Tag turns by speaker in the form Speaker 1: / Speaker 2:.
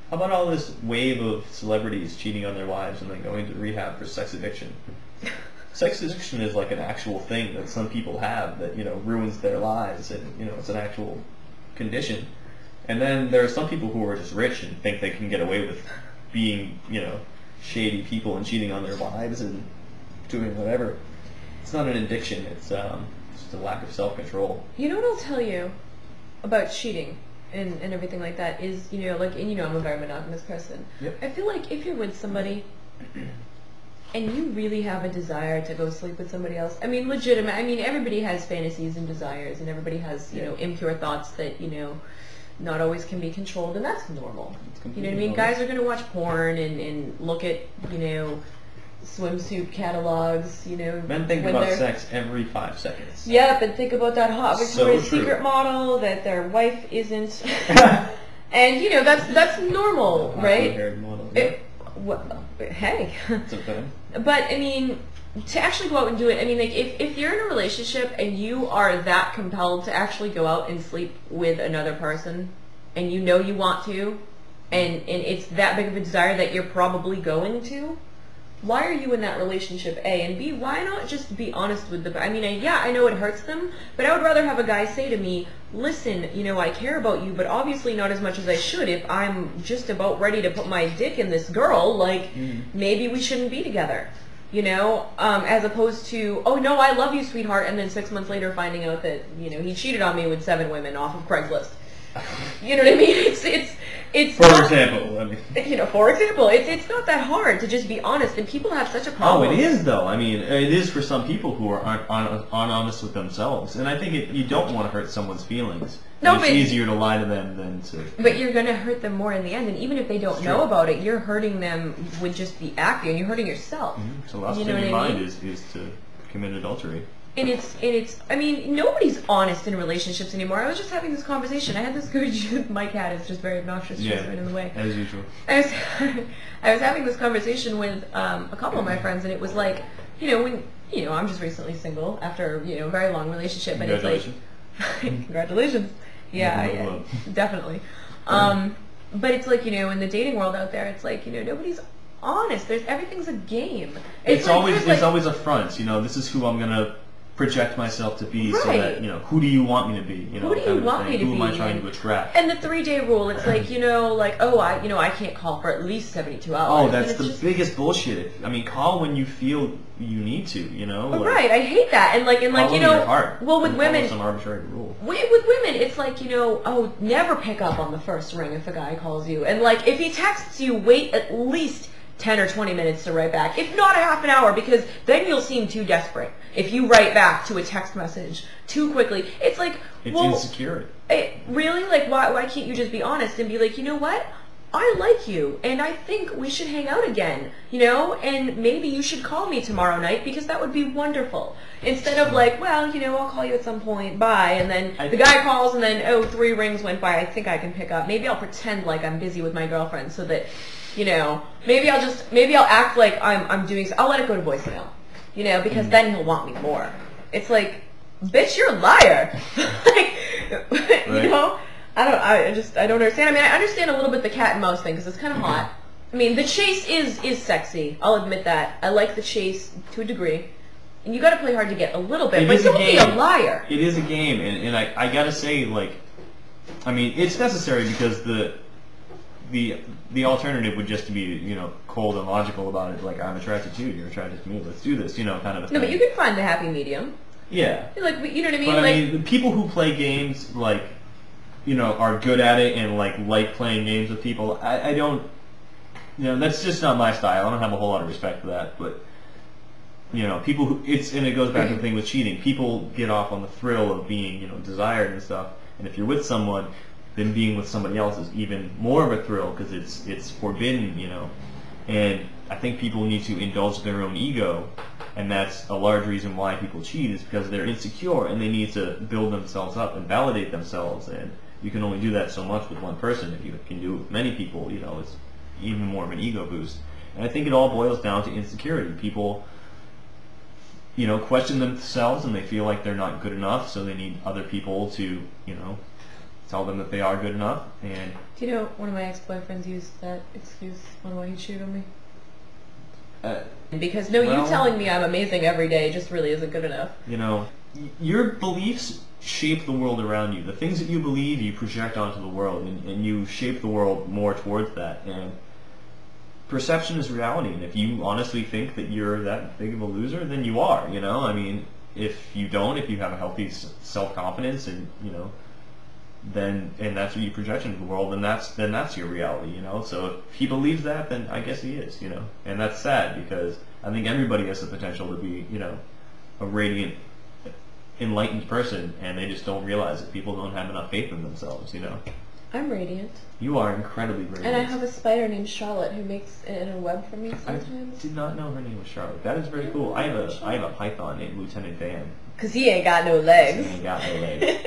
Speaker 1: How about all this wave of celebrities cheating on their wives and then going to rehab for sex addiction? Sex addiction is like an actual thing that some people have that, ruins their lives, and, it's an actual condition. And then there are some people who are just rich and think they can get away with being, shady people and cheating on their wives and doing whatever. It's not an addiction, it's just a lack of self-control.
Speaker 2: You know what I'll tell you about cheating and everything like that is, I'm a very monogamous person.
Speaker 1: Yep.
Speaker 2: I feel like if you're with somebody and you really have a desire to go sleep with somebody else, legitimate, everybody has fantasies and desires, and everybody has, impure thoughts that, not always can be controlled, and that's normal. You know what I mean?
Speaker 1: Normal.
Speaker 2: Guys are going to watch porn and look at, swimsuit catalogs,
Speaker 1: Men think about sex every 5 seconds.
Speaker 2: Yep, and think about that hot Victoria's
Speaker 1: So true.
Speaker 2: Secret model that their wife isn't. And, that's normal, right?
Speaker 1: Haired model.
Speaker 2: Hey.
Speaker 1: It's okay.
Speaker 2: But, to actually go out and do it, if you're in a relationship and you are that compelled to actually go out and sleep with another person, and you know you want to, and it's that big of a desire that you're probably going to, why are you in that relationship, A? And B, why not just be honest with the... I know it hurts them, but I would rather have a guy say to me, listen, I care about you, but obviously not as much as I should. If I'm just about ready to put my dick in this girl, maybe we shouldn't be together. As opposed to, oh no, I love you, sweetheart, and then 6 months later finding out that, he cheated on me with 7 women off of Craigslist. You know what I mean? It's
Speaker 1: For example,
Speaker 2: it's not that hard to just be honest, and people have such a problem.
Speaker 1: Oh, it is though. It is for some people who aren't honest with themselves, and I think you don't want to hurt someone's feelings.
Speaker 2: No,
Speaker 1: it's easier to lie to them than to...
Speaker 2: But you're going to hurt them more in the end, and even if they don't know about it, you're hurting them with just the acting, and you're hurting yourself.
Speaker 1: Mm-hmm. So the last thing in mind is to commit adultery.
Speaker 2: And it's nobody's honest in relationships anymore. I was just having this conversation. I had this good... My cat is just very obnoxious. She's right in the way.
Speaker 1: As usual.
Speaker 2: I was having this conversation with a couple of my friends, and it was like, when... I'm just recently single after, a very long relationship. And
Speaker 1: Congratulations.
Speaker 2: It's like... Congratulations. Yeah, definitely. But it's like, in the dating world out there, it's like, nobody's honest. Everything's a game.
Speaker 1: It's always a front. This is who I'm gonna project myself to be, so that who do you want me to be?
Speaker 2: Who do you want me to be?
Speaker 1: Who am I trying to attract?
Speaker 2: And the 3-day rule, it's like I can't call for at least 72 hours.
Speaker 1: Oh, that's the biggest bullshit. Call when you feel you need to.
Speaker 2: Right, I hate that. And
Speaker 1: your heart.
Speaker 2: Well, with women,
Speaker 1: some arbitrary rule.
Speaker 2: With women, it's like never pick up on the first ring if a guy calls you, and if he texts you, wait at least 10 or 20 minutes to write back, if not a half an hour, because then you'll seem too desperate. If you write back to a text message too quickly, it's like...
Speaker 1: It's insecurity.
Speaker 2: Really? Why can't you just be honest and be like, you know what? I like you, and I think we should hang out again, and maybe you should call me tomorrow night, because that would be wonderful. Instead of I'll call you at some point, bye, and then the guy calls, and then, 3 rings went by, I think I can pick up. Maybe I'll pretend like I'm busy with my girlfriend so that, maybe I'll act like I'm doing, I'll let it go to voicemail, because then he'll want me more. It's like, bitch, you're a liar.
Speaker 1: Right.
Speaker 2: I don't understand. I understand a little bit the cat and mouse thing, because it's kind of hot. The chase is sexy. I'll admit that. I like the chase to a degree. And you gotta play hard to get a little bit, but don't be a liar.
Speaker 1: It is a game, and I gotta say, it's necessary, because the alternative would just be, cold and logical about it, like, I'm attracted to you, you're attracted to me, let's do this, kind of a thing.
Speaker 2: No, but you can find the happy medium.
Speaker 1: Yeah.
Speaker 2: You know what I mean?
Speaker 1: But the people who play games, are good at it and, like playing games with people, I don't, that's just not my style. I don't have a whole lot of respect for that, but, people who, and it goes back to the thing with cheating. People get off on the thrill of being, desired and stuff, and if you're with someone, then being with somebody else is even more of a thrill, because it's forbidden, and I think people need to indulge their own ego, and that's a large reason why people cheat, is because they're insecure and they need to build themselves up and validate themselves, and you can only do that so much with one person. If you can do it with many people, it's even more of an ego boost. And I think it all boils down to insecurity. People, question themselves, and they feel like they're not good enough, so they need other people to, tell them that they are good enough. And
Speaker 2: do you know one of my ex-boyfriends used that excuse on why he cheated on me? Because you telling me I'm amazing every day just really isn't good enough.
Speaker 1: You know, your beliefs shape the world around you. The things that you believe, you project onto the world, and you shape the world more towards that. And perception is reality. And if you honestly think that you're that big of a loser, then you are. You know, I mean, if you don't, if you have a healthy self-confidence, and and that's what you project into the world, then that's your reality, So if he believes that, then I guess he is, And that's sad, because I think everybody has the potential to be, a radiant, enlightened person, and they just don't realize it. People don't have enough faith in themselves,
Speaker 2: I'm radiant.
Speaker 1: You are incredibly radiant.
Speaker 2: And I have a spider named Charlotte who makes it in a web for me sometimes.
Speaker 1: I did not know her name was Charlotte. That is very cool. I have a python named Lieutenant Dan.
Speaker 2: Because he ain't got no legs.
Speaker 1: He ain't got no legs.